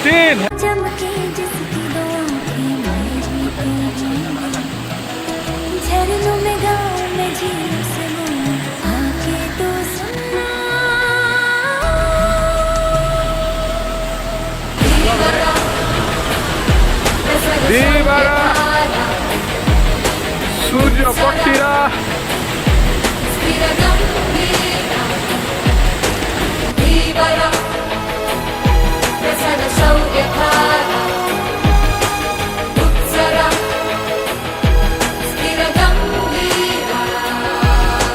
तीन। चमके जिसकी दो आँखें मेरी कहीं, झरनों में गाँव में झीलों से वो आके तो सुनना। दीवारा सूर्य पक्षीरा